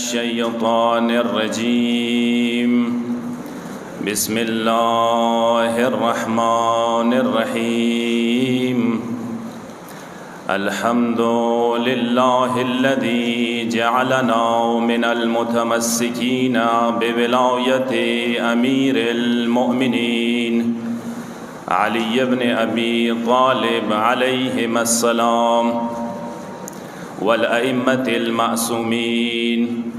الشيطان الرجيم بسم الله الرحمن الرحيم الحمد لله الذي جعلنا من المتمسكين بولاية أمير المؤمنين علي بن أبي طالب عليهما السلام والأئمة المعصومين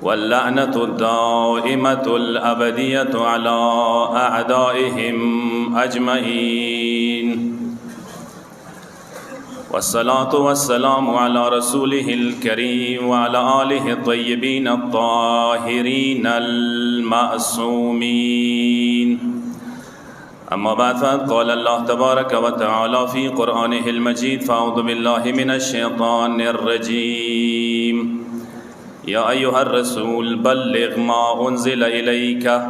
واللعنة الدائمة الأبدية على أعدائهم أجمعين والصلاة والسلام على رسوله الكريم وعلى آله الطيبين الطاهرين المعصومين أما بعد فقال الله تبارك وتعالى في قرآنه المجيد فأعوذ بالله من الشيطان الرجيم يا أيها الرسول بلغ ما أنزل إليك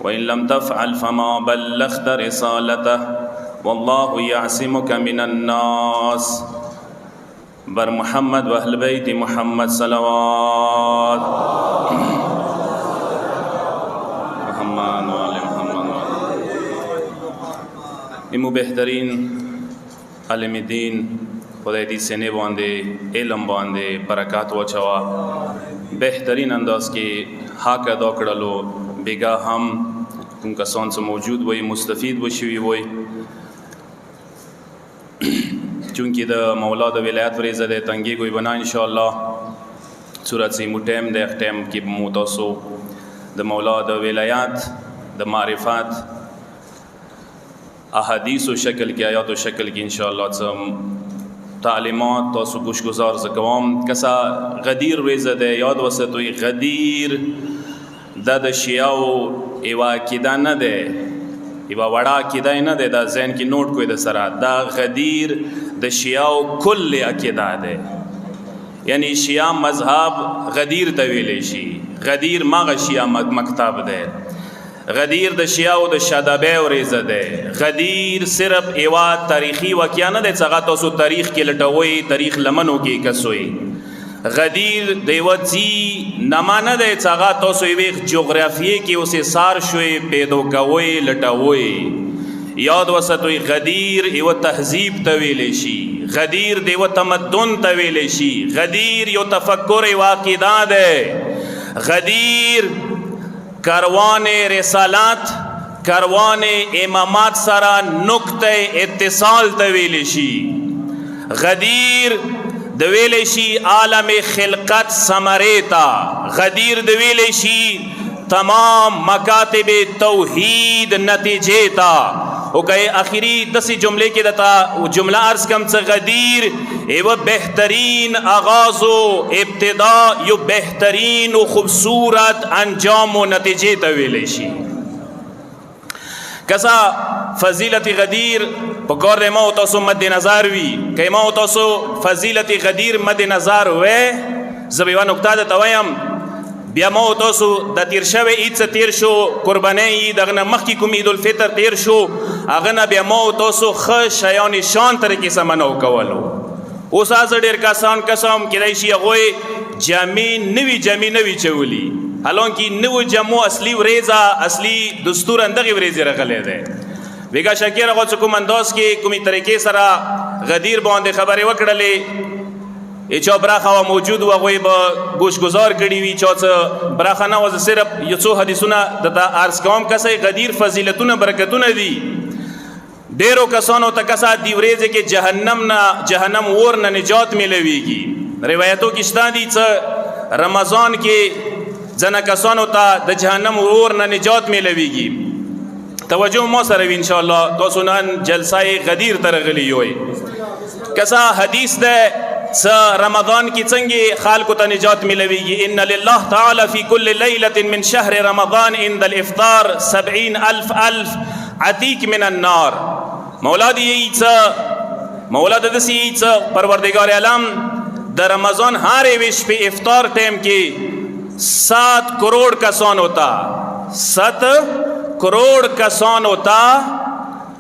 وإن لم تفعل فما بلغت رسالته والله يعصمك من الناس بر محمد وأهل بيت محمد صلوات محمد وآل محمد امو بهترین علم دین خدای دې سینې باندې علم باندې برکات واچوا بهترین انداز کې حق ادا کړلو بیگا هم کوم کسان چې موجود وي مستفید وشوي وي چونکه د مولا د ولایت ورزه د تنګي کوئی بنا ان شاء الله صورت سی مټیم د ختم کې موتاسو د مولا د ولایت د معرفت احادیث و شکل کې آیات و شکل کې ان شاء الله تعلیمات تاسو گوش گذار زکوام کسا غدیر ورزه د یاد وسطوي غدیر د شیعو ایوا کیدا نه ده ایوا وڑا کیدا نه ده د ذهن کې نوٹ کوی د سره دا غدیر د شیعو کل عقیده ده یعنی شیعه مذهب غدیر ته ویل شي غدیر ماغه شیعه مکتب ده غدیر د شیعو د شادابه ورزه ده غدیر صرف ایوا تاریخی واقعا نه ده څنګه تاسو تاریخ کې لټوي تاریخ لمنو کې کسوي غدیر دیوځي نمانه ده څنګه تاسو یې جغرافیه کې اوسه سار شوي پیدو کوي لټوي یاد وساتوي غدیر یو تهذیب ته ویل شي غدیر دیو تمدن ته ویل شي غدیر یو تفکر واقعا ده غدیر کاروان رسالات کاروان امامات سره نقطه اتصال ته ویل شي غدیر د ویل شي عالم خلقت ثمرتا غدیر د ویل شي تمام مکاتب توحید نتیجه تا او کہے آخری دسی جملے کی دتا جملہ عرض کم سے غدیر ایو بہترین آغاز و ابتدا یو بہترین و خوبصورت انجام و نتیجے تویلے شی کسا فضیلت غدیر پکار دے ماو تاسو مد نظر وی کہ ماو تاسو فضیلت غدیر مد نظر ہوئے زبیوان نکتا دیتا ویم بیا مو تاسو د تیر شوه عید څخه تیر شو قربانی عید اغه مخکې کوم عید الفطر تیر شو اغه بیا مو تاسو خ شیان شان طریقې سره منو کولو اوس از ډیر کسان قسم کړي شي هغه جامع نوی چولی حالانکه نو جمع اصلي وريزه اصلي دستور اندغه وريزه رغلې ده ویګه شکر هغه کوم انداز کې کومي طریقې سره غدیر باندې خبره وکړلې ایچا براخه و موجود و غوی با گوش گذار کردی وی چا براخه نواز صرف یڅو حدیثونه دتا عرض کوم کسای غدیر فضیلتونه برکتونه دی ډیرو کسانو ته کسا دی ورځ کې جهنم ور نه نجات ملويږي روایتو کې شته دي چې رمضان کې ځنه کسانو ته د جهنم ور نه نجات ملويږي توجه مو سره ان شاء الله تاسو نن جلسه غدیر ترغلی وي کسا حدیث ده رمضان کی څنګه خالق ته نجات ملويږي ان لله تعالی فی کل لیلۃ من شهر رمضان عند الافطار 70,000 عتیق من النار مولا دی مولا د دسی پروردگار عالم د رمضان هر ویش په افطار ټیم کې 7 کروڑ کسان ہوتا 7 کروڑ کسان ہوتا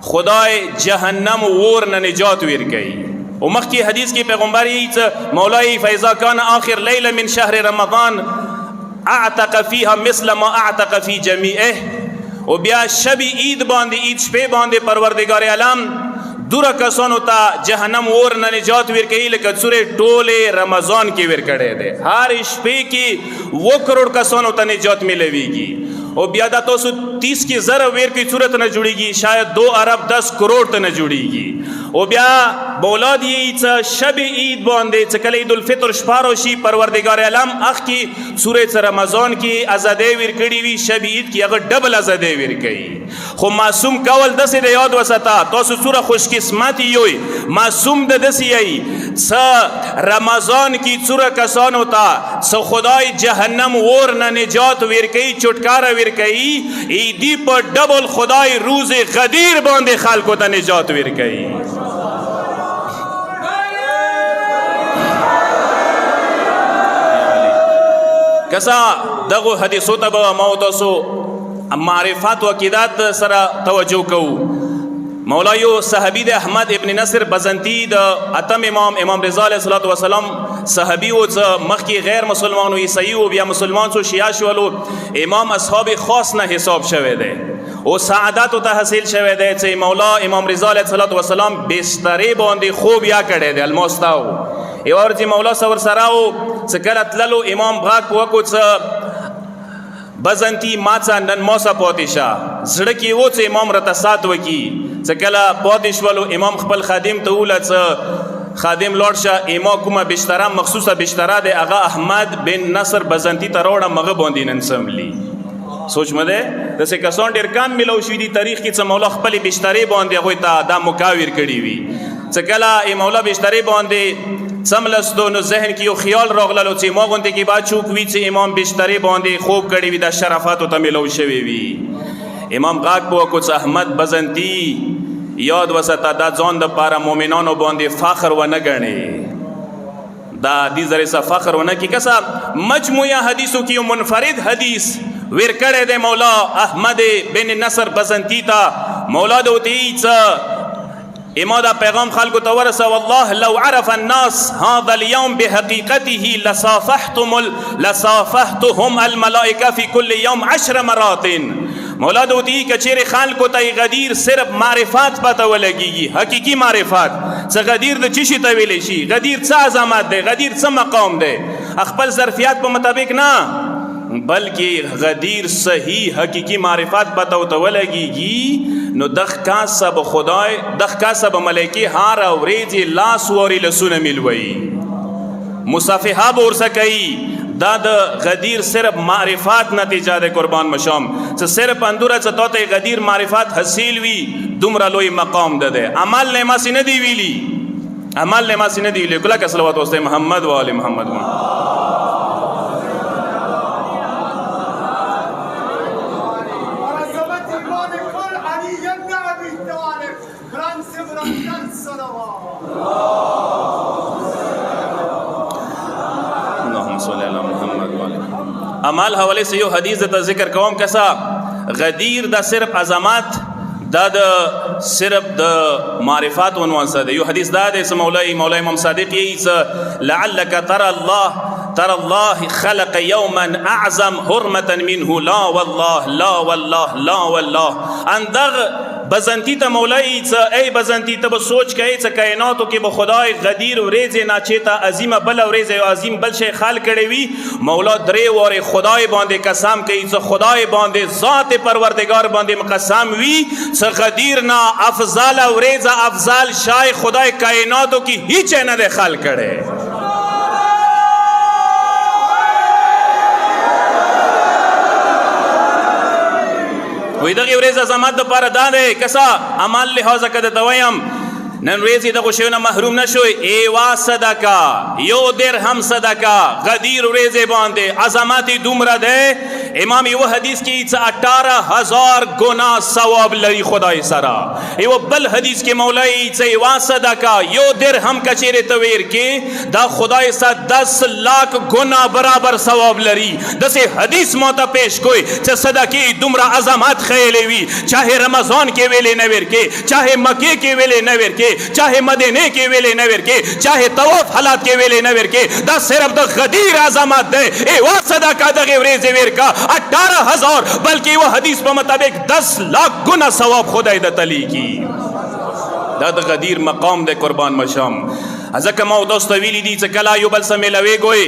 خدای جہنم ور نه نجات ورکړي و مخکې حدیث کې پیغمبر یې مولای فاذا کان آخر لیله من شهر رمضان اعتق فيها مثل ما اعتق في جميعه. و بیا شب عید باندې عید شپې باندې پروردگار عالم دوره کسانو ته جهنم اور نه نجات ورکوي لکه څومره ټولې رمضان کې ورکړی دی. هر شپې کې 2 کروڑ کسانو ته نجات ملويږي. او بیا دا تاسو 30 کې زره ورکوي صورت نه جوړیږي شاید 2 ارب 10 کروڑ ته نه جوړیږي. او بیا بولاد یې څه شب عید باندې څه کله عید الفطر شپارو شي پروردگار عالم اخ کې سورۃ رمضان کې آزادې ورکړي وي شب عید کې هغه ډبل آزادې ورکړي. خو معصوم کول دسه د یاد وساته تاسو سوره خوش قسمت یوي معصوم د دسه یي څه رمضان کې څوره کسانو ته څه خدای جهنم اور نه نجات ورکړي چټکاره ورکړي ایدی په ډبل خدای روز غدیر باندې خلکو ته نجات ورکړي. کسا دغه حدیثو ته به ما تاسو معرفت و عقیدت سره توجه کوو. مولایو صحابی د احمد ابن نصر بزنتی د اتم امام رضا علیه الصلاۃ والسلام صحابی و مخکی غیر مسلمان و عیسائی و بیا مسلمان سو شیعه شولو امام اصحاب خاص نه حساب شوه ده او سعادت ته حاصل شوه ده چې مولا امام رضا علیه الصلاۃ والسلام بسترې باندې خوب یا کړي ده المستاو ایور چې مولا سور سراو څکلت للو امام غاک وکړ بزنتی ماڅا نن موسا پوتیشا زړه کې و چې امام رته سات وکي څکلا پوتیش ولو امام خپل خادم ته ولڅ خادم لورشه اما کومه بشتره مخصوصه بشتره ده هغه احمد بن نصر بزنتی تروړه مغه باندې نن سملی سوچ مده د څه کسان ډیر کم ملو شوی دی تاریخ کې چې مولا خپل بشتره باندې هغه ته دا مکاور کړی وي څکلا ای مولا بشتره باندې سملستو نو ذهن کې یو خیال راغللو چې ما غونډه کې با چوک وی چې امام بشتری باندې خوب کړي وي د شرافات ته ملو شوی وي. امام غاک بو کو احمد بزنتی یاد وستا دا ځان د پاره مؤمنانو باندې فخر و نه غني دا دې زری څه فخر و نه کی کسا مجموعه حدیثو کې منفرد حدیث ور کړه د مولا احمد بن نصر بزنتی تا مولا دوتی څه اما دا پیغام خلقو تورسا والله لو عرف الناس هذا اليوم بحقيقته لصافحتهم الملائكة في كل يوم 10 مرات. مولا دوتی کچیر خلقو تا غدیر صرف معرفات پتا ولگیگی حقیقی معرفات چه غدیر دا چیشی تاویلی شی غدیر چه عظمت ده غدیر چه مقام ده اخپل ظرفیات پا مطابق نا بلکہ غدیر صحیح حقیقی معرفت پتا ولگیگی نو دخ کاسب خدای دخ کاسب ملائکی هار او ریزی لاس واری لسونه ملوی مصافحه بورسا کئی دا د غدیر صرف معرفات نتیجه ده قربان مشام چه صرف اندوره چه توتا غدیر معرفات حسیل وی دومره لوی مقام ده ده عمل نما سی ندی ویلی عمل نما سی ندی ویلی کلا که صلوات واسطه محمد و آل محمد عمل حوالے سے یو حدیث تا ذکر کوم کسا غدیر دا صرف عظمت دا صرف دا معرفات عنوان سا دا یو حدیث دا دے مولا امام صادق یہی لعلک ترى الله خلق يوما اعظم حرمة منه لا والله لا والله لا والله اندغ بزنتی تا مولای ای بزنتی تا بسوچ که ایسا کائناتو که با خدای غدیر و ریز ناچیتا عظیم بل و ریز و عظیم بل شی خال کردوی مولا دری وار خدای بانده قسم که ایسا خدای بانده ذات پروردگار بانده قسم وی سا غدیر نا افضل و ریز افضل شای خدای کائناتو که هیچ نده خال کرده وی دغی ورز عظمت دا پارا داده کسا عمل لحاظه کده دویم نن ریزی دغو شیونا محروم نشوی ایوا صدقا یو درهم صدقا غدیر ریزی بانده عظمتی دومره ده امام یو حدیث کی 18,000 گنا ثواب لري خدای سره. یو بل حدیث کې مولای څه وا صدقه یو درهم کچېره تویر کې دا خدای سره 10 लाख گنا برابر ثواب لري. دسه حدیث مو ته پیش کوئی چې صدقې دومره عظمت خېلې وي، چاہے رمضان کې ویلې نه ورکې، چاہے مکه کې ویلې نه ورکې، چاہے مدینه کې ویلې نه ورکې، چاہے طواف حالات کې ویلې نه ورکې. دا صرف د غدیر عظمت ده. ای وا صدقه دغه ورځې ورکا 18,000 بلکې وہ حدیث په مطابق 10 लाख گنا ثواب خدای د تلی کی. دا د غدیر مقام د قربان مشام. ځکه ما دوست ویلی دي چې کله یو بل سره ملوي ګوي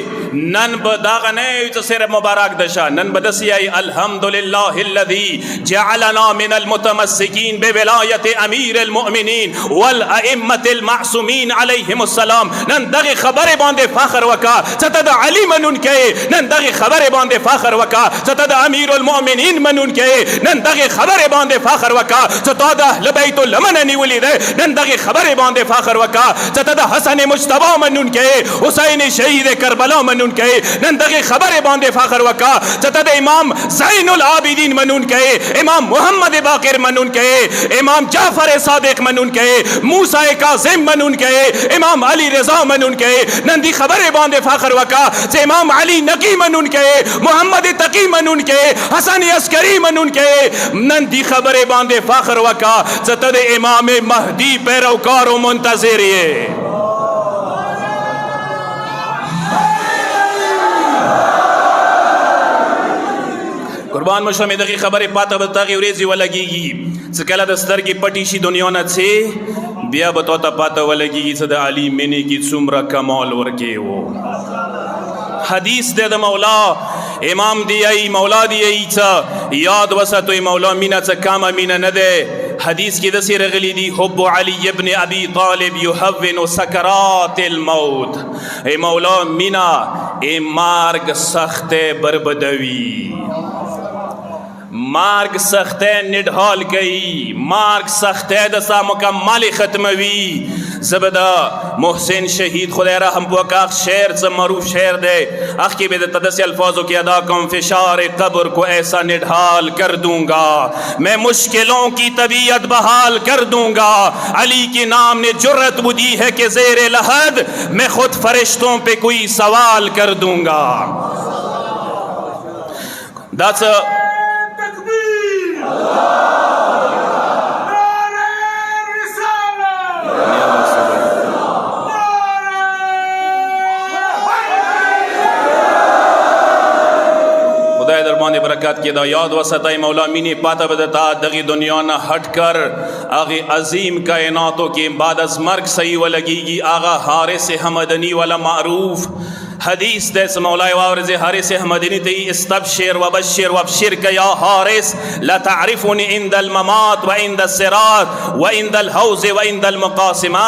نن به داغه نه چې سره مبارک دشه، نن به دسی الحمدلله الذي جعلنا من المتمسكين بولایت امیر المؤمنین والائمه المعصومین علیهم السلام. نن دغه خبره باندې فخر وکا چې ته د علی منون کې، نن دغه خبره باندې فخر وکا چې ته د امیر المؤمنین منون کې، نن دغه خبره باندې فخر وکا چې ته د اهل بیت لمن نیولې ده، نن دغه خبره باندې فخر وکا چې ته د حسن مجتبی منون کې، حسین شهید کربلا منون کې، نن دغه خبره باندې فخر وکا چې ته د امام زین العابدین منون کې، امام محمد باقر منون کې، امام جعفر صادق منون کې، موسی کاظم منون کې، امام علی رضا منون کې. نن دی خبره باندې فخر وکا چې امام علی نقی منون کې، محمد تقی منون کې، حسن عسکری منون کې. نن دی خبره باندې فخر وکا چې ته د امام مهدی پیروکار او منتظر یې. قربان مشم دغه خبره پاته به تاغي ورېزي ولګيږي چې کله د سترګې پټی شي دنیا نه څه بیا به ته پاته ولګيږي چې د علي مینې کې څومره کمال ورکې وو. حدیث د مولا امام دی مولا دی څه یاد وساتوي مولا مینا څه کامه مینا نه ده. حدیث کې د سیر غلی دی حب علی ابن ابي طالب يهون سکرات الموت. ای مولا مینا ای مرگ سخت بربدوی، مارگ سخته نډحال گئی، مارگ سخته دسا مکمل ختموی. زبدا محسن شہید خدا رحم بوکا شعر سے معروف شعر دے اخ کی بے تدسی الفاظوں کی ادا کم فشار قبر کو ایسا نڈھال کر دوں گا، میں مشکلوں کی طبیعت بحال کر دوں گا. علی کے نام نے جرت دی ہے کہ زیر لحد میں خود فرشتوں پہ کوئی سوال کر دوں گا. That's a خدای در باندې برکات کی دا یاد وساتای مولا مینی پاتا بدتا دغی دنیا نہ ہٹ کر آغی عظیم کائناتوں کے بعد از مرگ صحیح ولگیگی آغا حارث حمدنی والا معروف حدیث دس مولاي وارز حارث حمدنی تی استبشر وبشر وابشرك يا حارث لا تعرفني عند الممات وعند الصراط وعند الحوض وعند المقاسمة.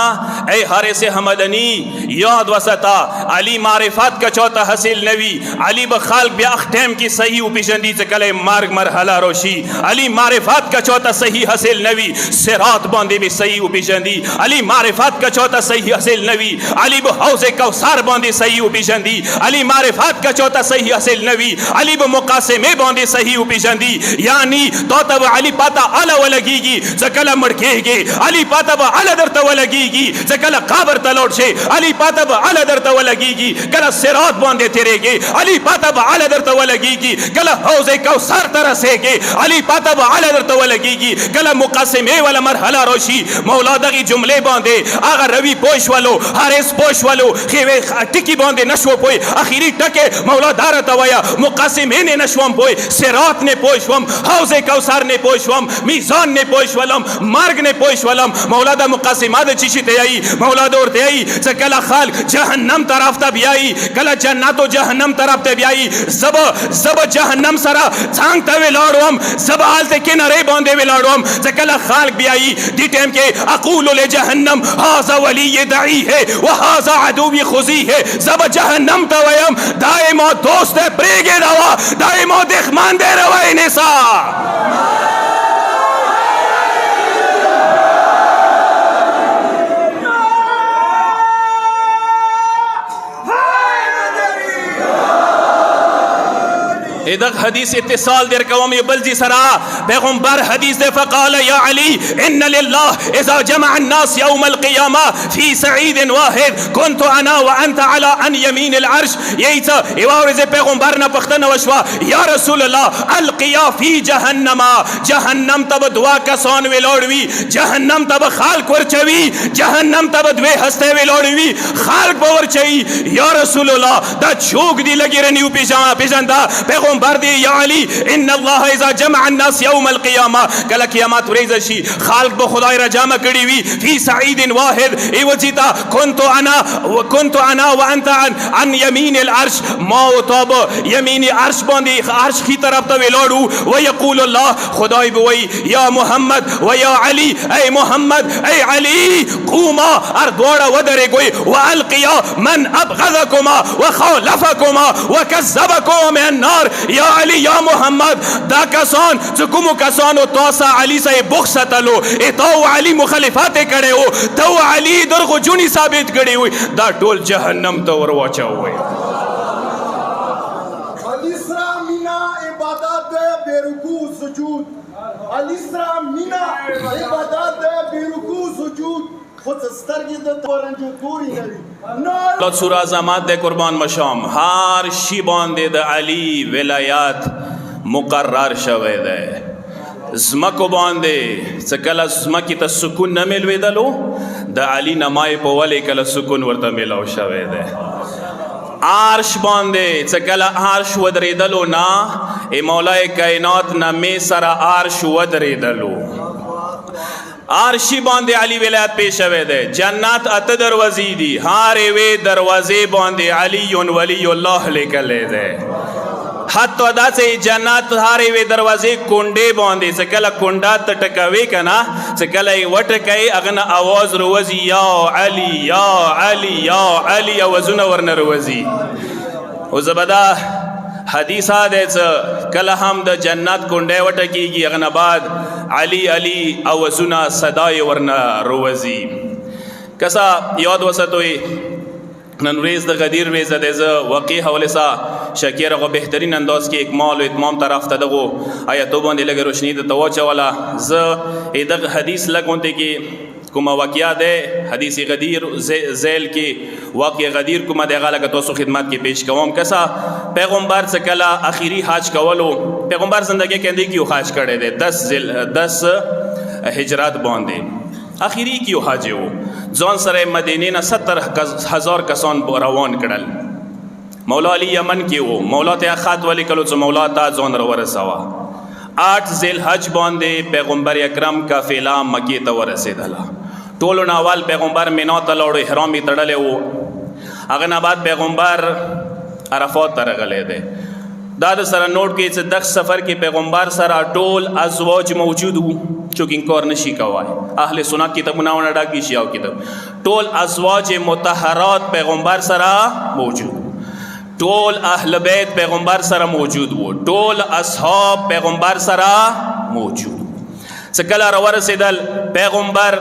اے حارث حمدنی یاد وسطا علی معرفت کا چوتھا حاصل نوی علی بخالق بیا اختم کی صحیح و پیشندی سے کلے مارگ مرحلہ روشی علی معرفت کا چوتھا صحیح حاصل نوی صراط باندے بھی صحیح و پیشندی علی معرفت کا چوتھا صحیح حاصل نوی علی بحوض کوثر باندے صحیح و پیشندی علی معرفت کا چوتھا صحیح حاصل نوی علی بمقاسمے باندے صحیح و پیشندی یعنی تو تب علی پاتا علا ولگی گی زکلا مڑکے گے علی پاتا با علا درتا ولگی گی زکلا قابر تلوٹ شے علی پاتا با علا درتا ولگی گی کلا صراط باندے تیرے گے علی پاتا با علا درتا ولگی گی کلا حوض کوثر ترسے گے علی پاتا با علا درتا ولگی گی کلا مقاسمے والا مرحلہ روشی مولا دغی جملے باندے آغا روی پوش والو حارث پوش والو خیوے ٹکی باندے نشو پوئی اخیری ٹکے مولا دارتا ویا مقاسمے نے نشوام پوئی صراط نے پوشوام حوض کوثر نے پوشوام میزان نے پوشوالم مرگ نے پوشوالم مولا دا مقاسمات چیشی تیائی مولا دور تیائی کلا خالق جہنم طرف تا بیائی کلا جنت و جہنم طرف تا بیائی زب جہنم سرا چھانگتا وی لاڑوام زب آلتے کنارے باندے وی لاڑوام کلا خالق بیائی دی ٹیم کے اقول لجہنم ہازا ولی دعی ہے وہازا عدوی خزی ہے زب جہنم تا ویم دائما دوست پریگے روا دائما دخمان دے روائی نیسا ادغ حدیث اتصال در قوم بلزی سرا پیغمبر حدیث دے فقال یا علی ان للہ اذا جمع الناس یوم القیامہ فی سعید واحد كنت انا وانت على ان یمین العرش یہی ایوارز پیغمبر نہ پختن وشوا یا رسول اللہ القیا فی جہنم جہنم تب دعا کسان ویلوڑوی جہنم تب خالق ورچوی جہنم تب دوے ہستے ویلوڑوی خالق بورچوی یا رسول اللہ دا چوک دی لگی رنیو پیشاندہ پیغمبر دی یا علی ان اللہ اذا جمع الناس یوم القیامہ کل قیامت ریزشی خالق بخدای را جمع کری وی فی سعید واحد ای وجیتا کنت انا وانت عن یمین العرش ما تاب یمین عرش باندی عرش کی طرف تو لوڑو و یقول اللہ خدای بوئی یا محمد و یا علی اے محمد اے علی قوما اردوڑا ودرے گوئی و القیا من ابغضکما و خالفکما و کذبکما من النار یا علی یا محمد دا کسان چکمو کسانو توسا علی سے بخصت لو اتاو علی مخالفات کڑے ہو تو علی درغو جونی ثابت کڑی ہوئی دا ٹول جہنم تو ورواچا ہوئے علیسرا مینا عبادت دے بے رکوع سجود علیسرا مینا عبادت دے بے رکوع سجود خود سترگی دے تورنجو پوری نوی اللہ سورہ عظامات دے قربان مشام ہار شیبان دے دا علی ولایات مقرر شوے دے زمکو باندے سکلا زمکی تا سکون نمیلوے دلو دا علی نمائی پا ولی کلا سکون ورطا ملاو شوے دے عرش باندے سکلا عرش ودری دلو نا اے مولا کائنات نمی سر عرش ودری دلو عرشی باندے علی ولایت پیش ہوئے دے جنات ات دروازی دی ہارے وے دروازے باندے علی ولی اللہ لکلے دے حتی دا سے جنات ہارے وے دروازے کنڈے باندے سکلا کنڈا تٹکوے کنا سکلا وٹکے اغنا آواز روزی یا علی یا علی یا علی آوازون ورن روزی او زبدہ حدیث آدھے کلا ہم دا جنات کنڈے وٹکی گی اغنا بعد علی علی آوازون صدای ورن روزی کسا یاد وسطوئی ننوریز دا غدیر ویزا دے زا واقعی حوالے سا شکیر اگو بہترین انداز کی اکمال و اتمام طرف تا دگو آیتو باندے لگے روشنی دا تواچا والا زا ایدگ حدیث لگون تے کی کما واقعہ دے حدیث غدیر زیل کی واقع غدیر کما دے غالہ توسو خدمات کی پیش کوام کسا پیغمبر سکلا آخری حاج کولو پیغمبر زندگی کہندے کیوں حاج کردے دے 10 ہجرات باندے آخری کیوں حاجے ہو زون سر مدینہ نا 70,000 کسان روان کڑل مولا علی یمن کی ہو مولا تے خط والی کلو چو مولا تا زون رو ورسوا 8 ذیل حج باندے پیغمبر اکرم کا فیلا مکی تا ورسی دلا ٹولو ناوال پیغمبر منو تلوڑو احرامی تڑلے ہو اگنا بعد پیغمبر عرفات ترغلے دے داد سر نوٹ کی دخ سفر کی پیغمبر سر ٹول ازواج موجود ہو چونکہ انکار نشی کوائے اہل سنت کتاب مناونا ڈاکی شیعو کتاب ٹول ازواج متحرات پیغمبر سر موجود ٹول اہل بیت پیغمبر سر موجود ہو ٹول اصحاب پیغمبر سر موجود سکلا روار سیدل پیغمبر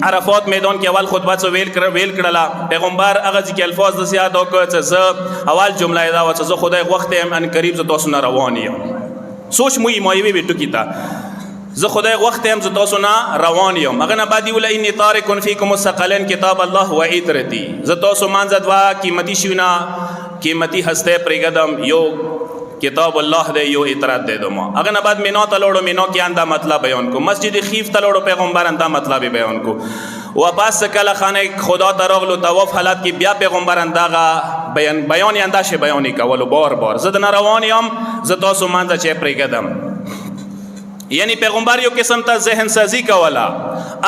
عرفات میدان کی اول خطبات سو ویل کرلا پیغمبر اغازی کی الفاظ دسیاد ہوکر اول جملہ اداوہ چیزا خدای وقت ہم ان قریب زتاسونا روانی ہم سوچ موی مایوی بیٹو کی تا ز خدای وقت ہم زتاسونا روانی ہم اگر نبادی اولا انی تارکن فیکم السقلین کتاب اللہ و ایترتی زتاسو مانزد وا قیمتی شونا قیمتی ہستے پریگدم یو کتاب اللہ دے یو اطرات دے دو ما اگر نباد منو تلوڑو منو کی اندہ مطلب بیان کو مسجد خیف تلوڑو پیغمبر اندہ مطلب بیان کو واپس سکل خانه خدا تراغلو تواف حالت کی بیا پیغمبر انداغا بیانی انداش بیانی کولو بار زد نروانی هم زداسو منزا چه پریگدم یعنی پیغمبر یو قسم تا ذہن سازی کولا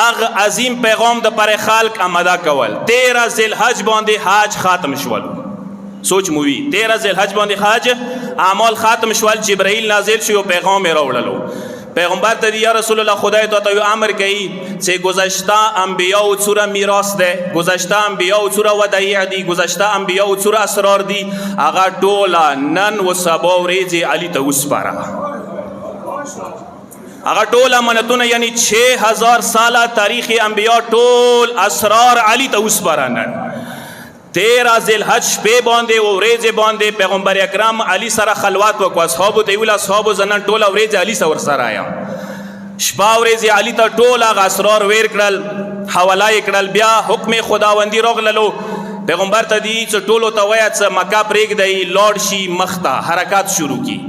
اغ عظیم پیغام دا پر خالق امدا کول 13 ذی الحج باندی حاج ختم شولو سوچ موی 13 ذی الحج باندی حاج اعمال ختم شول جبرائیل نازل شو پیغام راوڑلو پیغمبر تدی یا رسول اللہ خدای تو تیو امر کئی سے گزشتہ انبیاء و چورا میراث دے گزشتہ انبیاء و چورا ودائع دی گزشتہ انبیاء و چورا اسرار دی اگا ٹولا نن و سبا و ریزی علی تاوس پارا اگا ٹولا منتون یعنی 6000 سالہ تاریخ انبیاء ٹول اسرار علی تاوس پارا نن 13 ذی الحج شپې باندې او ورځې باندې پیغمبر اکرم علی سره خلوت وکړو. اصحابو ته ویل اصحابو زه نن ټوله ورځ علي سره ورسره یم. شپه ورځې علي ته ټول هغه اسرار ویر کړل، حواله یې کړل. بیا حکم خداوندي راغللو پیغمبر ته دي چې ټولو ته وایه چې مکه پرېږدئ لاړ شي مخ ته حرکات شروع کی.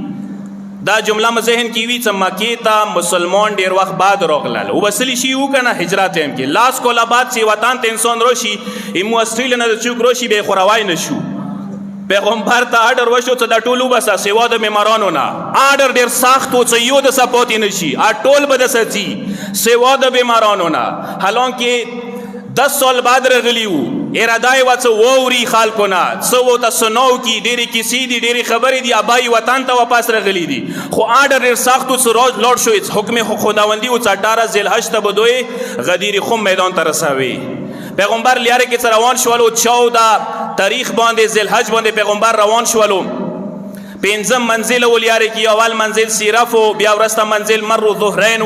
دا جمله مې ذهن کې وي چې مکې ته مسلمان ډېر وخت بعد راغلل. وبسلی شي و که نه هجرت ټایم کې لاس کوله بعد چې وطن ته انسان راشي ایمو اسټریلیا نه د چوک راشي بیا یې خو روای نه شو. پیغمبر ته آرډر وشو چې دا ټول وباسه سوا د بیمارانو نه. آرډر ډېر سخت و چې یو دسه پاتې نه شي، ټول به دسه ځي سوا د بیمارانو نه. حالانکه 10 سال بعد رغلی وو، اراده یې وه چې واوري خلکو نه څه ورته سناو کي، ډېرې کیسې دي ډېرې خبرې دي، ابا یې وطن ته واپس رغلی دي. خو آرډر ډېر سخت و چې لاړ شو. حکم خداوندي و چې 18 ذی الحج ته به دوی غدیر خم میدان ته رسوي. پیغمبر لیاره کې روان شولو 14 تاریخ باندې ذی الحج باندې پیغمبر روان شولو. 5 منزل و لیاره کې، اول منزل سیرف و، بیا ورسته منزل مر ظهرین و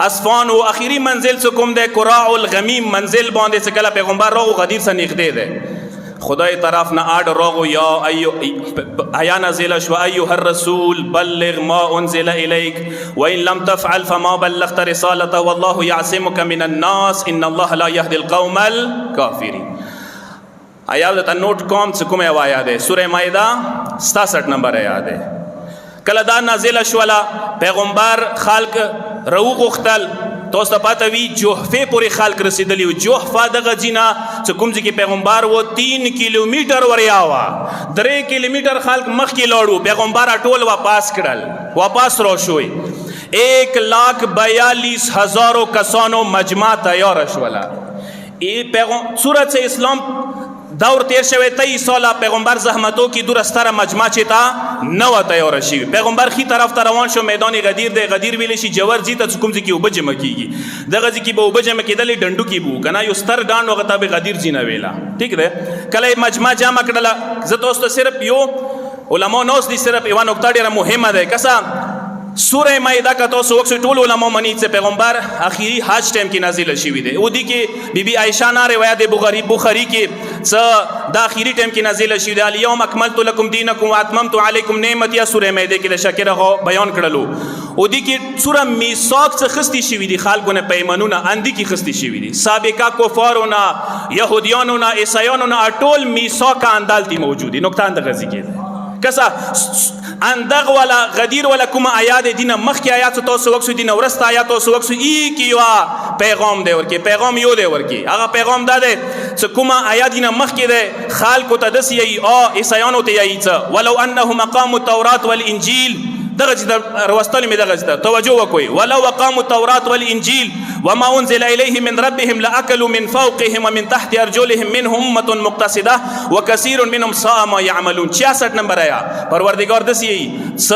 اصفان و، اخیری منزل څه کوم دی قراع الغمیم منزل باندې چې کله پیغمبر راغو غدیر سره نږدې دی. خدای طرف نه آرډر راغو یا نازل شو ایها الرسول بلغ ما انزل الیک وان لم تفعل فما بلغت رسالته والله یعصمک من الناس ان الله لا یهدی القوم الکافرین. آیات ته نوٹ کوم چې کومه آیا ده سوره مائده 67 نمبر آیا ده. کله دا نازل شولا پیغمبر خلق رو غختل تاسو ته پته وی جوحفه پورې خلق رسیدلی و. جوحفه دغه جینا چې کوم ځای کې پیغمبر و 3 کیلومتر وریا وا 3 کیلومتر خلق مخ کې لاړو. پیغمبر ټول واپس کړل، واپس را شوی. 1,42,000 کسانو مجمع تیار شولا. صورت اسلام دور تیر شوی 23 ساله پیغمبر زحمتو کی دور استره مجمع چتا نو تیار شي. پیغمبر خي طرف ته روان شو، میدان غدیر دی. غدیر ویل شي جوور جی ته کوم ځکه وبجم کیږي، دغه ځکه به وبجم کېدل ډندو کی بو کنه یو ستر ډان وغه ته غدیر جی نه ویلا. ٹھیک ده کله مجمع جمع کړه. زه تاسو ته صرف یو علما نوس دي صرف یو نقطه ډیره مهمه ده. کسا سوره مائده کا تاسو وکړو ټول علما منی چې پیغمبر اخیری حج ټیم کې نازل شوی دی. او دی کې بیبي عائشہ نه روایت بخاری کې چې دا اخیری ټیم کې نازل شوی دی. الیوم اکملت لکم دینکم واتممت علیکم نعمتی. سوره مائده کې د شکر بیان کړلو. او دی کې سوره میثاق څخه خستی شوی دی، خلکونه پیمانونه اندی کې خستی شوی دی. سابقہ کفارونه يهوديانونه عیسایانونه ټول میثاق اندالتی موجودی. نقطه اندغه ذکر کسا اندغ ولا غدیر ولا کوم آیات دینه مخ کی آیات تاسو وکسو دینه ورست آیات تاسو وکسو ای کیوا پیغام دی ورکی پیغام یو دی ورکی هغه پیغام ده چې کوم آیات دینه مخ کی ده خلق ته دسی ای عیسایانو ته ای څه ولو انهم قاموا التوراة والانجیل دغه روستل می دغه توجه وکوي ولو وقاموا التوراة والانجيل وما انزل اليهم من ربهم لاكلوا من فوقهم ومن تحت ارجلهم منهم امه مقتصده وكثير منهم ساء ما يعملون. 66 نمبر آیا پروردگار دسی س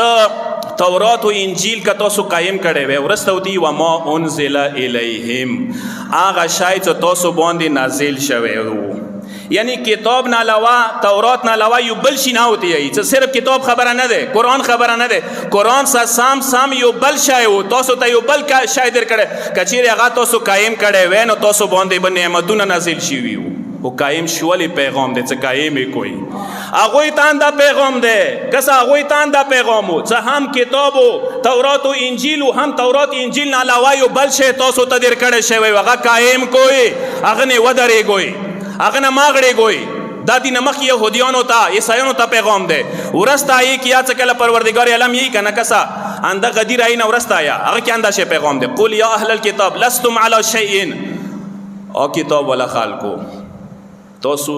تورات و انجیل کا تاسو قائم کړي وي ورسته ودی و ما انزل اليهم هغه شای چې تاسو باندې نازل شوی وو. یعنی کتاب نه علاوه تورات نه علاوه یو بل شي نه ہوتی ہے. صرف کتاب خبره نه ده، قرآن خبره نه ده. قرآن سره سام یو بل شای وو تاسو ته یو بل شای در کړي کچیر هغه تاسو قائم کړي وي نو تاسو باندې نعمتونه نازل شي وو. او قائم شولی پیغام ده چې قائم کوي هغه تان دا پیغام ده کسا هغه تان دا پیغامو چې هم کتابو تورات او انجیل او هم تورات انجیل نه علاوه یو بل شی تاسو ته در کړي شوی هغه قائم کوي هغه نه ودرې کوي هغه نه ماغړې کوي. دا دین مخ یهودیانو ته عیسایانو ته پیغام ده ورستا ای کیا چې کله پروردگار عالم یې کنه کسا انده غدیر عین ورستا یا هغه کې انده شی پیغام ده قل یا اهل الكتاب لستم علی شیء او کتاب ولا خلقو تاسو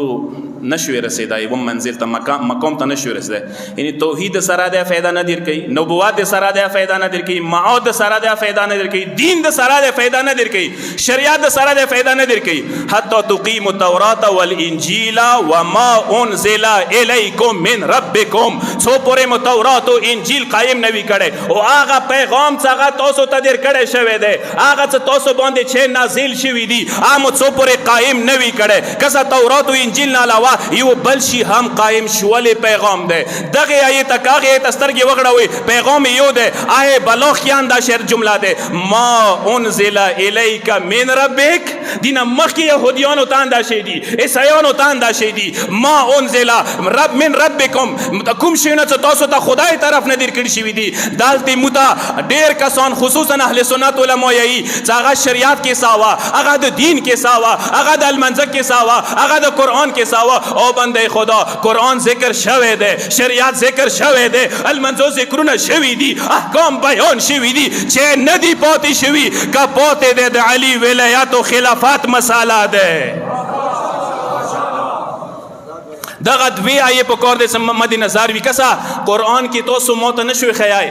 نشوي رسیدای و منزل ته مقام ته نشوي رسیدای. یعنی توحید سره د فایده نه در کوي، نبوت سره د فایده نه در کوي، معاد سره د فایده نه در کوي، دین د سره د فایده نه در کوي، شریعت د سره د فایده نه در کوي. حتی تقیم التوراة والانجیل وما انزل الیکم من ربکم سو پورې تورات او انجیل قائم نوي کړي او هغه پیغام څنګه تاسو ته در کړي شوی دی هغه څه تاسو باندې چې نازل شوی دی هغه څو پورې قائم نوي کړي. کسه تورات او انجیل نه علاوه یو بل شي هم قائم شولې پیغام دی دغه آیت هغه آیت سترګې وغړوي پیغام یو دی آیه بلوخیان دا شعر جمله دی ما انزل الیک من ربک دینه مخکې یهودیانو ته انداشې دي عیسایانو ته انداشې دي ما انزل رب من ربکم کوم شیونه چې تاسو ته خدای طرف نه در کړی شوي دي دالته موته ډېر کسان خصوصا اهل سنت علما یې چې هغه شریعت کې ساوا هغه د دین کې ساوا هغه د المنځ کې ساوا هغه د قرآن کې ساوا او بنده خدا قرآن ذکر شوی دی شریعت ذکر شوی دی المنځو ذکرونه شوي دي احکام بیان شوي دي چې نه دي پاتې شوي که پاتې دی د علي ولایت او خلافت مساله ده دغه دوی آیې په کار دی مد نظر وي کسا قرآن کې تاسو مو ته نشوي ښیای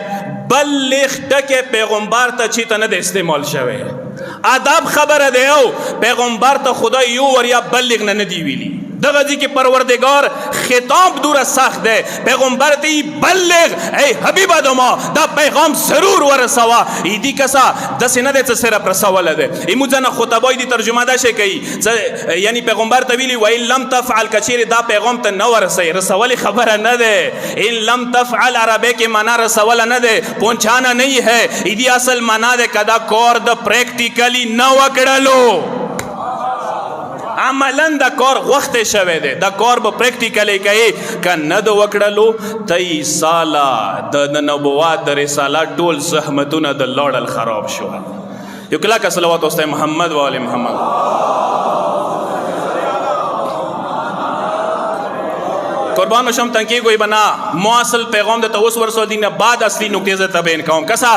بلغ ټکه پیغمبر ته چې ته نه د استعمال شوی ادب خبره دی او پیغمبر ته خدای یو وریا بلغ نه دی ویلی دغه ځکه پروردگار خطاب دوره سخت دی پیغمبر ته بلغ ای حبیب ادم دا پیغام ضرور ورسوا ایدی کسا د سینه د صرف رسول ده ایمو ځنه خطبای دی ترجمه ده شي کوي یعنی پیغمبر ته ویلی و ان لم تفعل کثیر دا پیغام ته نو ورسي رسول خبره نه ده ان لم تفعل عربی کې معنا رسول نه ده پہنچانا نہیں ہے ایدی اصل معنا ده کدا کور د پریکټیکلی نو وکړلو عملا دا کار وخت شوه دی دا کار به پریکټیکلی کوي که نه د وکړلو 23 ساله د نبوت د رسالت ټول زحمتونه د لاړل خراب شو یو کلکه صلوات واستای محمد و آل محمد قربان شم تنکی گوی بنا مواصل پیغام د توس ورسول دینه بعد اصلي نقطه ز تبین کوم کسا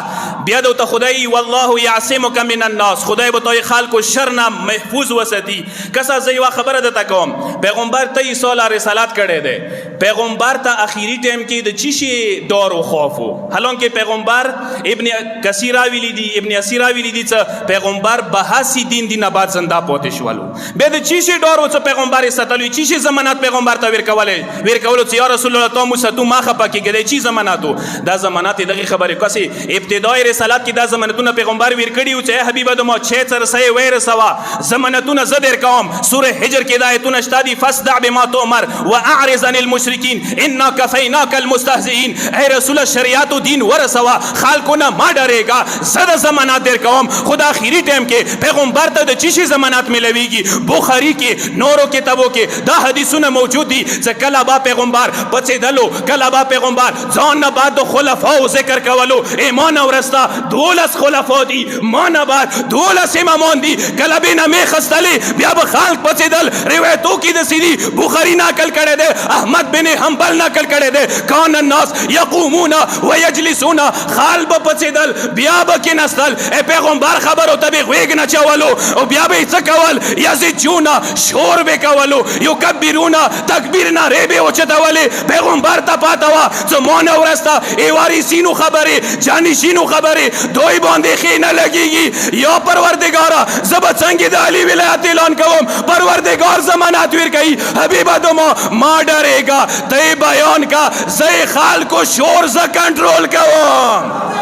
بیا د خدای والله یعصمک من الناس خدای به توي خلق شر نه محفوظ وساتي کسا زې وا خبره د تکوم پیغمبر 23 سال رسالت کړي دي پیغمبر ته اخیری ټیم کې د چیشي دور او خوف حالان کې پیغمبر ابن کثیر ویلی دي ابن اسیر ویلی دي چې پیغمبر بحثی دین دینه بعد زنده پاتې شولو به د چیشي دور او پیغمبر ستلوي چیشي زمانات پیغمبر ته ورکولې ورکولو چې یا رسول الله تو مسدو ما خپه کېږي چی زماناتو دا زمانات دغه خبره کسي ابتدای رسالت کې دا زمانتونه پیغمبر ورکړي او چې حبیب ادم 6 سر سي وير سوا زمانتونه زدر قوم سوره حجر کې د آیتونه شتادي فصدع بما تؤمر واعرض عن المشركين انا كفيناك المستهزئين اي رسول شریعت او دین ورسوا خلقونه ما ډارېګا زده زمانات در قوم خدا اخیری ټیم کې پیغمبر ته د چی زمانات ملويږي بخاری کې نورو کتابو کې دا حدیثونه موجود دي چې کله پیغمبر بچے دلو کلابا پیغمبر ځان نه بعد خلفاو ذکر کولو ایمان اورستا دولس خلفا دي مان بعد دولس امامان دي کلبینا می خستلی بیا به خلق بچے دل روایتو کې د سیدی بخاری نقل کړي دي احمد بن حنبل نقل کړي دي کان الناس یقومون ويجلسون خال بچے دل بیا به کې نستل ای پیغمبر خبرو ته غوږ نه چولو او بیا به څه کول یزجون شور به کولو یکبرون تکبیر نه ری وچتاولی پیغمبر تا پاتوا زمان ورستا ایواری سینو خبری جانی شینو خبری دوی باندې خینه لگیگی یا پروردگارا زبت سنگی دا علی ولایت اعلان کوم پروردگار زمانات ویر کئی حبیب ادما ما ڈرے گا تی بیان کا زی خال کو شور سے کنٹرول کوم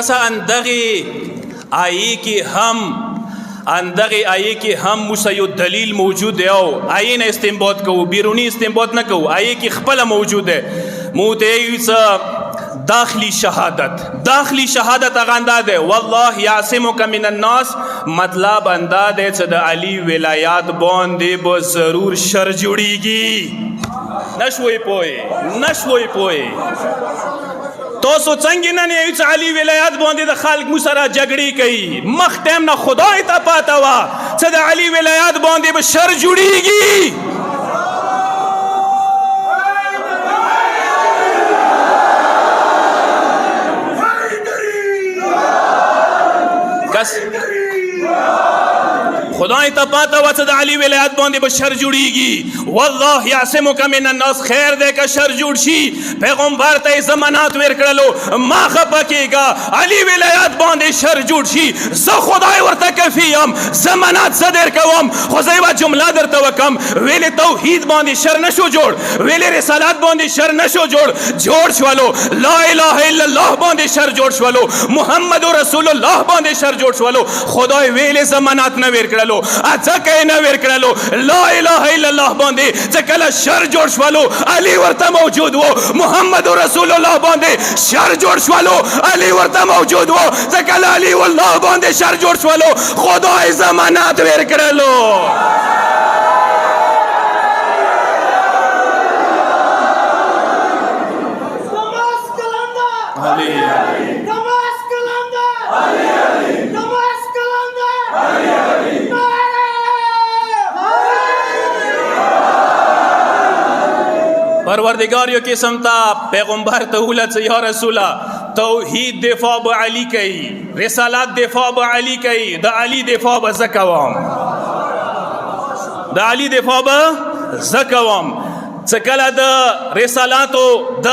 کسا اندغی آئی کی هم مسیو دلیل موجود ہے آئی نه استنباط کو بیرونی استنباط نہ کو آئی کی خپل موجود ہے موتیس داخلی شهادت اغانداد ہے والله یعصمک من الناس مطلب انداد ہے چې د علی ولایات باندې به ضرور شر جوړیږي نشوي پوي تاسو څنګه نه یو چې علی ولایت باندې د خلق مسره جګړې کوي مختم نه خدای ته پاته وا چې د علی ولایت باندې به شر جوړیږي کس خدای ته پاته وه څه د علي ولایت باندې به شر جوړیږي. والله یعصمک من الناس، خیر دی که شر جوړ شي. پیغمبر ته یې ضمانات ورکړلو ما خفه کېږه علي ولایت باندې شر جوړ شي زه خدای ورته کفي یم، ضمانات زه درکوم. خو زه یوه جمله درته وکم، ویلې توحید باندې شر نشو جوړ، ویلې رسالت باندې شر نشو جوړ شولو، لا اله الا الله باندې شر جوړ شولو، محمد رسول الله باندې شر جوړ شولو. خدای ویلې ضمانات نه ورکړلو، ځکه یې نه ورکړلو لا اله الا الله باندې. چې کله شر جوړ شولو علي ورته موجود و، محمد رسول الله باندې شر جوړ شولو علي ورته موجود و. چې کله علي والله باندې شر جوړ شولو خدای ضمانات ورکړلو. پروردگار یو قسم تا پیغمبر ته ولت یا رسولا توحید دفاع به علی کوي، رسالت دفاع به علی کوي، د علی دفاع به زکوام، د علی دفاع به زکوام. څه کله د رسالاتو د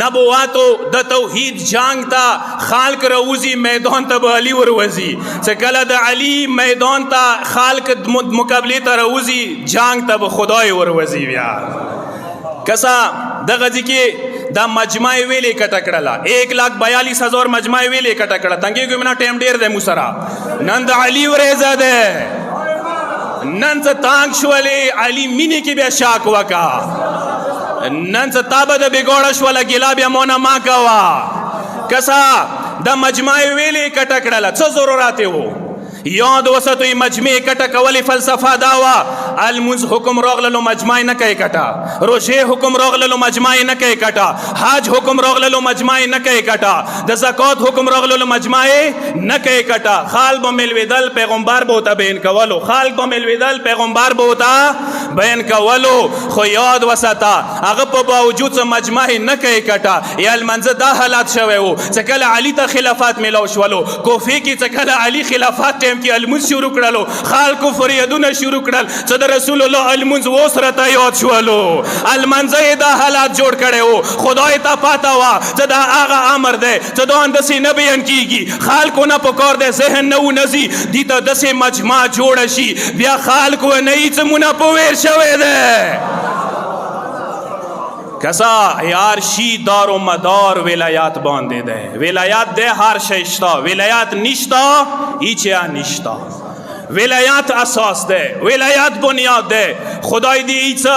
نبواتو د توحید جنگ ته خالق روزی میدان ته به علی وروزی. څه کله د علی میدان ته خالق مقابله ته روزی جنگ ته به خدای وروزی. بیا کسا دغه ځکه دا مجمع ویلې کټه کړله 1,42,000 مجمع ویلې کټه کړه. تنګي کوم نه ټیم ډیر دی موسرا نن د علی ورېزه ده، نن څه تانګ شولې علي مینې کې بیا شاک وکا، نن څه تابه د بګوړه شوله ګیلا بیا مونه ما کوا. کسا د مجمع ویلې کټه کړله څه ضرورت وو؟ یاد وساتوي مجمع کټه کولی فلسفه دا وه المنز حکم راغللو مجمع نه کوي کټه، روژې حکم راغللو مجمع نه کوي کټه، حج حکم راغللو مجمع نه کوي کټه، د زکات حکم راغللو مجمع نه کوي کټه. خال به ملویدل پیغمبر به ورته بیان کولو، خال به ملویدل پیغمبر به ورته بیان کولو. خو یاد وساته هغه په باوجود مجمع نه کوي کټه. یا المنځه دا حالات شوی و چې کله علي ته خلافات میلاو شولو، کوفې کې چې کله علي خلافات کې المنز شروع کړلو، خلکو فریادونه شروع کړل چې د رسول الله المنز اوس راته یاد شولو. المنځه دا حالات جوړ کړی و، خدای ته پاته وه چې دا هغه امر دی چې دا انداسې نه بیان کېږي. خلکو نه پکار دی ذهن نه ونځي دې ته داسې مجمع جوړه شي بیا خلکو نه یي چې مونه په ویر شوی دی. کسا یار شی دار و مدار ولایت باندې ده، ولایت ده هر شی شتا، ولایت نشتا هیچ نشتا. ولایت اساس ده، ولایت بنیاد ده. خدای دی ایسا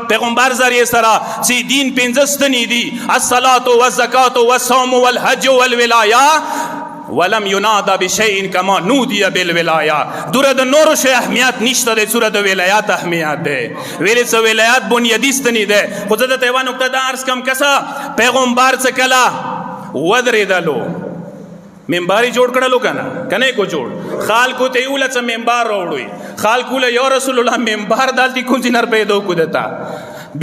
پیغمبر ذریعه سره سی دین پنځستنی دي، الصلاة والزکاة والصوم والحج والولایه ولم ینادا بشیء کما نودی بالولایه. دوره د نورو شی اهمیت نشته دی، سوره د ولایت اهمیت دی. ویلې څه ولایت بنیادیستنی دی. خو زه درته یوه نکته دا عرض کم کسه پیغمبر څه کله ودرېدلو منبر یې جوړ کړلو که نه کو جوړ خلکو ته یې وله څه منبر راوړوي، خلکو له یا رسول الله منبر دلته کوم ځای نه پیدا کو دته.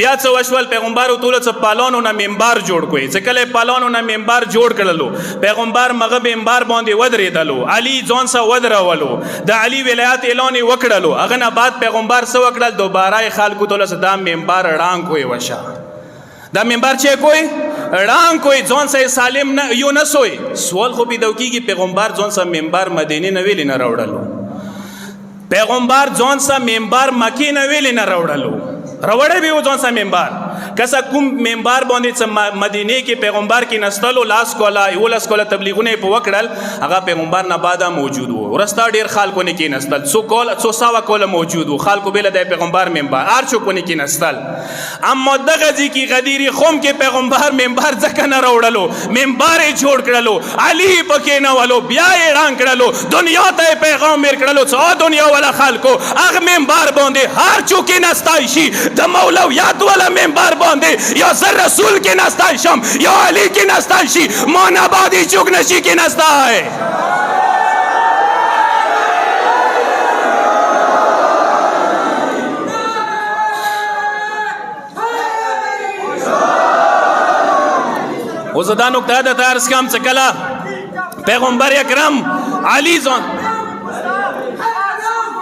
بیا څه وشول پیغمبر ټوله څه پالانو نه منبر جوړ کوي. چې کله پالانو نه منبر جوړ کړلو پیغمبر مغه منبر باندې ودرېدلو، علي ځان سره ودرولو، د علي ولایت اعلان یې وکړلو. هغه نه بعد پیغمبر څه وکړل دوباره یې خلکو ټوله څه دا منبر ړانګ کوی وشه، دا منبر چې کوی ړانګ کوی ځان سره سالم نه یو نه سوی. سوال خو پیدا کېږي پیغمبر ځان سره منبر مدینې نه ویلې نه راوړلو، پیغمبر ځان سره منبر مکې نه ویلې نه راوړلو، راوړی به و ځان سره منبر. کسه کوم منبر باندې څه مدینې کې پیغمبر کې نستلو لاس کوله 11 کوله تبلیغونه یې په وکړل، هغه پیغمبر نه بعده موجود و. ورسته ډېر خلکو نه کېنستل، څو سوه کوله موجود و، خلکو بله د پیغمبر منبر هر څوک نه کېنستل. اما دغه ځای کې غدیر خم کې پیغمبر منبر ځکه نه راوړلو، منبر یې جوړ کړلو، علي یې په کېنولو، بیا یې ړانګ کړلو، دنیا ته یې پیغام ورکړلو چې دنیا والا خلکو هغه منبر باندې هر څوک کېنستی شي، د مولویت والا منبر باندې یا زه رسول کې نستی شم یا علی کې نستی شي، ما نه بعد هیڅوک نشي کې نستی. اوس دا نکته درته عرض کړم چې کله پیغمبر اکرم علي ځان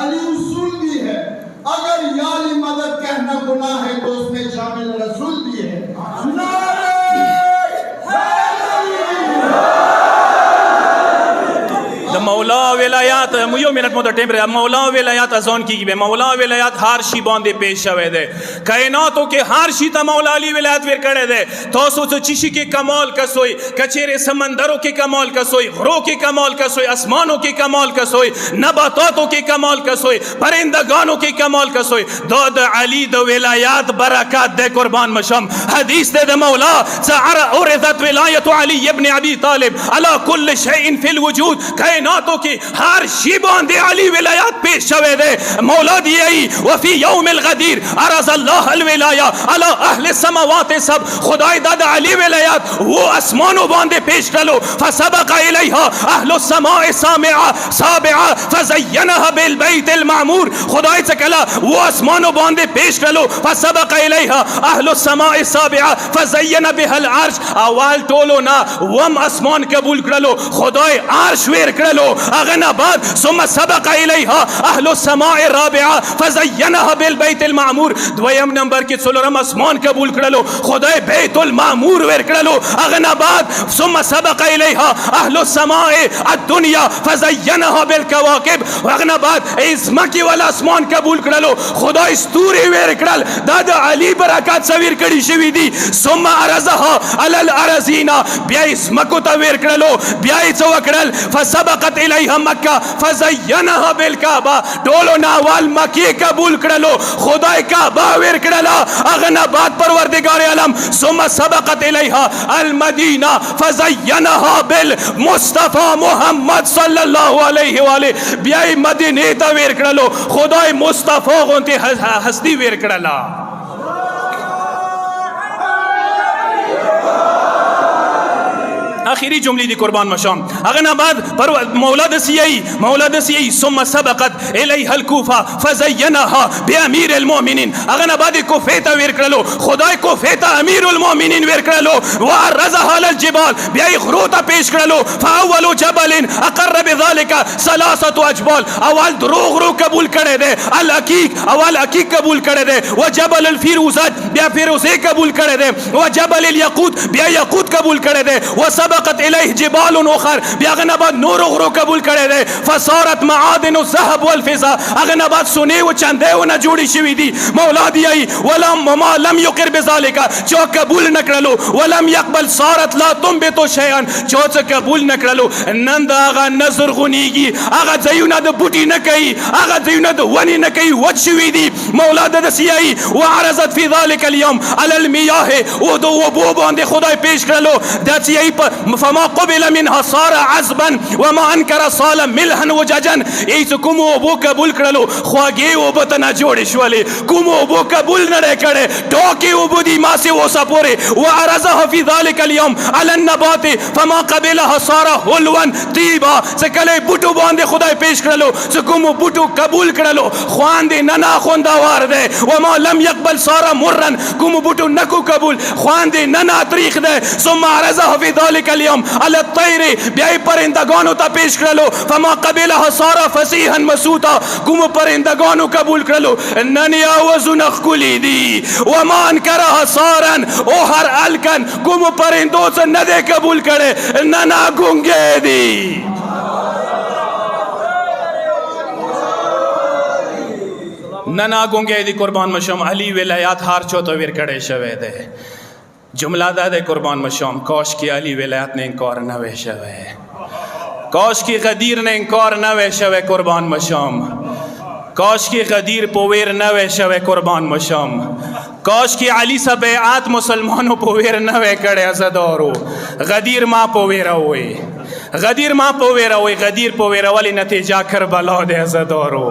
अली उसूल भी है। अगर या अली मदद कहना गुनाह है तो उसमें शामिल रसूल भी है। مولا ولایات یو منٹ مو ته ټیم لري مولا ولایات ازون کیږي به مولا ولایات هر شی باندې پیش شوی دی کائناتو کې هر شی ته مولا علی ولایت ور کړی دی تاسو څه چی کې کمال کسوي کچېره سمندرو کې کمال کسوي غرو کې کمال کسوي اسمانو کې کمال کسوي نباتاتو کې کمال کسوي پرندگانو کې کمال کسوي دا د علی د ولایات برکات د قربان مشم حدیث د مولا عرضت ولایت علی ابن ابي طالب على كل شيء في الوجود کائناتو کی ہر شی باندې علی ولایات پیش شوه ده مولا دی وفي يوم الغدير عرض الله الولايه على اهل السماوات سب خدای د علی ولایات وہ اسمانو باندې پیش کړو فسبق اليها اهل السماء سابعه فزينها بالبيت المعمور خدای څخه وہ اسمانو باندې پیش کړو فسبق اليها اهل السماء السابعه فزين بها العرش اول ټولو نا وم اسمان قبول کړلو خدای عرش ور کړلو اغنا بعد ثم سبق اليها اهل السماء الرابعه فزينها بالبيت المعمور دویم نمبر کې څلورم اسمان قبول کړلو خدای بیت المعمور ور کړلو اغنا بعد ثم سبق اليها اهل السماء الدنيا فزينها بالكواكب اغنا بعد ازمکی ولا اسمان قبول کړلو خدای ستوري ور کړل دا د علی برکات سویر کړي شوی دي ثم ارزها على الارضين بیا ازمکو ته ور کړلو بیا یې څو کړل فسبقت الیها مکه فزینها بالکعبه ټولو ناوال مکی قبول کړلو خدای کعبه ور کړلا اغنا بعد پروردگار عالم ثم سبقت الیها المدینه فزینها بالمصطفى محمد صلی الله علیه و آله بیا مدینه ته ور کړلو خدای مصطفی غونته هستی ور کړلا آخری جملی دی قربان مشام اغنا بعد مولا دسی ثم سبقت الیها الكوفه فزینها بامیر المؤمنین اغنا بعد کوفه ته ور کړلو خدای کوفه ته امیر المؤمنین ور کړلو وعرضها على الجبال بیا غرو ته پیش کړلو فاول جبل اقر بذلك ثلاثه اجبال اول دروغ قبول کړي دي الحقیق اول حقیق قبول کړي دي وجبل الفیروزات بیا فیروزه قبول کړي دي وجبل الياقوت بیا یاقوت قبول کړي دي وسبقت الیه جبال اخر بیا غنبا نور غرو قبول کړي دي فصارت معادن الذهب والفضه اغنبا سونه و چنده و نه جوړی شوی دي مولا دی وما لم يقر بذلك جو قبول نکړلو ولم يقبل صارت لا تنبت شيئا جو قبول نکړلو نن دا غ نظر غنیږي هغه ځایونه د بوټي نه کوي هغه ځایونه د ونی نه کوي وچ شوی دي مولا د سیای وعرضت في ذلك اليوم على المياه او دو وبو باندې خدای پیش کړلو د سیای فما قبل منها صار عذبا وما انكر صال ملحا وججا ایس کوم وبو قبول کړلو خواږي وبته نه جوړ شولې کوم وبو قبول نه کړي ټوکی وبو دي ما سي وسپوره وعرضها في ذلك اليوم على النبات فما قبلها صار حلوا طيبا څکلې بوټو باندې خدای پیش کړلو څکوم بوټو قبول کړلو خواندې نه خوندوار ده وما لم يقبل صار مرا کوم بوټو نکو قبول خواندې نه تاریخ ده ثم عرضها في ذلك اليوم على الطير بیا پرندگانو ته پیش کړلو فما قبلها صار فصيحا مسوتا کوم پرندگانو قبول کړلو ننیا وزنخ کلی دي وما انکرها صارا او هر الکن کوم پرندو څخه نه ده قبول کړي نه ګونګې دي ننا گونگے دی قربان مشم علی ولایات ہار چوتو ور کڑے شوے دے جملہ دا دے قربان مشم کاش کی علی ولایات نے انکار نہ وے شوے کاش کی غدیر نے انکار نہ وے شوے قربان مشم کاش کی غدیر پویر نہ وے شوے قربان مشم کاش کی علی سا بیعات مسلمانوں پویر نہ وے کڑے ازدارو غدیر ما پویر ہوئے غدیر ما پویر ہوئے غدیر پویر والی نتیجہ کربلا دے ازدارو